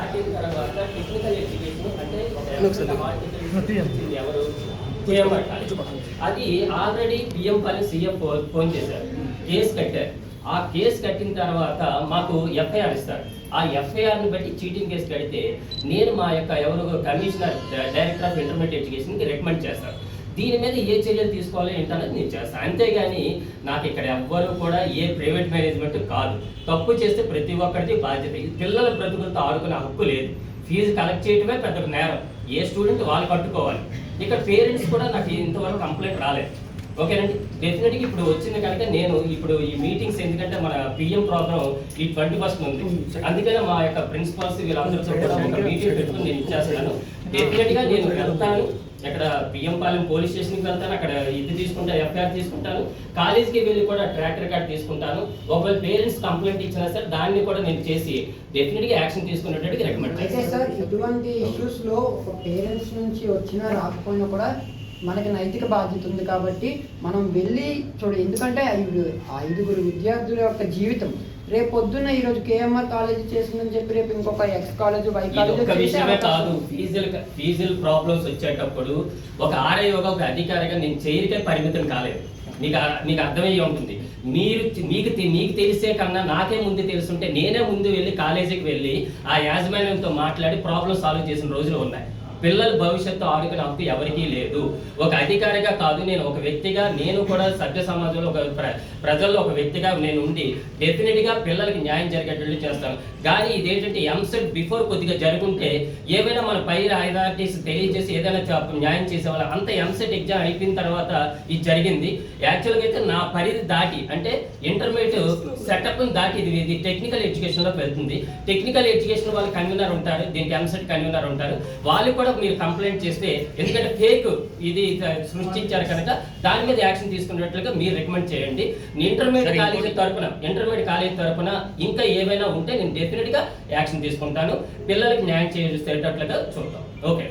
దాటిన తర్వాత technical education అంటే ఎవరు కేఎంఆర్ కాలేజ్ అది already PM Palem CM phone చేశారు, కేసు కట్టారు. ఆ కేసు కట్టిన తర్వాత మాకు ఎఫ్ఐఆర్ ఇస్తారు. ఆ ఎఫ్ఐఆర్ని బట్టి చీటింగ్ కేసు కడితే నేను మా యొక్క ఎవరు కమిషనర్ డైరెక్టర్ ఆఫ్ ఇంటర్మీడియట్ ఎడ్యుకేషన్కి రికమెండ్ చేస్తాను. దీని మీద ఏ చర్యలు తీసుకోవాలో ఏంటన్నది నేను చేస్తాను. అంతేగాని నాకు ఇక్కడ ఎవ్వరు కూడా ఏ ప్రైవేట్ మేనేజ్మెంట్ కాదు. తప్పు చేస్తే ప్రతి ఒక్కరిది బాధ్యత. ఇది పిల్లల బ్రతుకులతో ఆడుకునే హక్కు లేదు. ఫీజు కలెక్ట్ చేయడమే పెద్ద నేరం. ఏ స్టూడెంట్ వాళ్ళు కట్టుకోవాలి. ఇక్కడ పేరెంట్స్ కూడా నాకు ఇంతవరకు కంప్లైంట్ రాలేదు. ఓకేనండి, డెఫినెట్గా ఇప్పుడు వచ్చింది కనుక నేను ఇప్పుడు ఈ మీటింగ్స్ ఎందుకంటే మన పిఎం ప్రోగ్రామ్ ఈ 21st ఉంది. అందుకనే మా యొక్క ప్రిన్సిపల్స్ వీళ్ళందరితో కూడా ఒక మీటింగ్ పెట్టుకుని నేను ఇచ్చేస్తాను. డెఫినెట్గా నేను వెళ్తాను, ఇక్కడ పిఎం పాలెం పోలీస్ స్టేషన్కి వెళ్తాను, అక్కడ ఇది తీసుకుంటాను, ఎఫ్ఐఆర్ తీసుకుంటాను, కాలేజ్కి వెళ్ళి కూడా ట్రాక్ రికార్డ్ తీసుకుంటాను. ఒకవేళ పేరెంట్స్ కంప్లైంట్ ఇచ్చినా సరే దాన్ని కూడా నేను చేసి డెఫినెట్గా యాక్షన్ తీసుకునేటట్టుగా రికమెండ్ అయితే సార్ ఇటువంటి ఇష్యూస్ లో ఒక పేరెంట్స్ నుంచి వచ్చినా రాకపోయినా కూడా మనకి నైతిక బాధ్యత ఉంది. కాబట్టి మనం వెళ్ళి ఎందుకంటే ఐదుగురు విద్యార్థుల యొక్క జీవితం రేపు పొద్దున్న ఈ రోజు కేఎంఆర్ కాలేజ్ చేసిందని చెప్పి రేపు ఇంకొక ఎక్స్ కాలేజ్ వై కాలేజ్ కాదు. ఫీజుల ప్రాబ్లమ్స్ వచ్చేటప్పుడు ఒక ఆర్ఐఓగా ఒక అధికారిగా నేను చేయరికే పరిమితం కాలేదు. మీకు అర్థమయ్యే ఉంటుంది. మీకు తెలిసే కన్నా నాకే ముందు తెలుసుంటే నేనే ముందు వెళ్ళి కాలేజీకి వెళ్ళి ఆ యాజమాన్యంతో మాట్లాడి ప్రాబ్లమ్ సాల్వ్ చేసిన రోజులు ఉన్నాయి. పిల్లల భవిష్యత్తు ఆడుకునే హక్కు ఎవరికీ లేదు. ఒక అధికారిగా కాదు, నేను ఒక వ్యక్తిగా, నేను కూడా సభ్య సమాజంలో ఒక ప్రజల్లో ఒక వ్యక్తిగా నేను ఉండి డెఫినెట్గా పిల్లలకి న్యాయం జరిగేటట్లు చేస్తాను. కానీ ఇదేంటంటే ఎంసెట్ బిఫోర్ కొద్దిగా జరుగుంటే ఏమైనా మన పై అథారిటీస్ తెలియజేసి ఏదైనా న్యాయం చేసేవాళ్ళం. అంత ఎంసెట్ ఎగ్జామ్ అయిపోయిన తర్వాత ఇది జరిగింది. యాక్చువల్గా అయితే నా పరిధి దాటి అంటే ఇంటర్మీడియట్ సెటప్ దాటి ఇది టెక్నికల్ ఎడ్యుకేషన్లోకి వెళ్తుంది. టెక్నికల్ ఎడ్యుకేషన్ వాళ్ళు కన్వీనర్ ఉంటారు, దీనికి ఎంసెట్ కన్వీనర్ ఉంటారు. వాళ్ళు కూడా మీరు కంప్లైంట్ చేస్తే ఎందుకంటే ఫేక్ ఇది సృష్టించారు కనుక దాని మీద యాక్షన్ తీసుకున్నట్లుగా మీరు రికమెండ్ చేయండి. ఇంటర్మీడియట్ కాలేజ్ తరఫున ఇంకా ఏవైనా ఉంటే నేను డెఫినెట్గా యాక్షన్ తీసుకుంటాను. పిల్లలకి న్యాయం చేసేటట్లుగా చూద్దాం. ఓకే.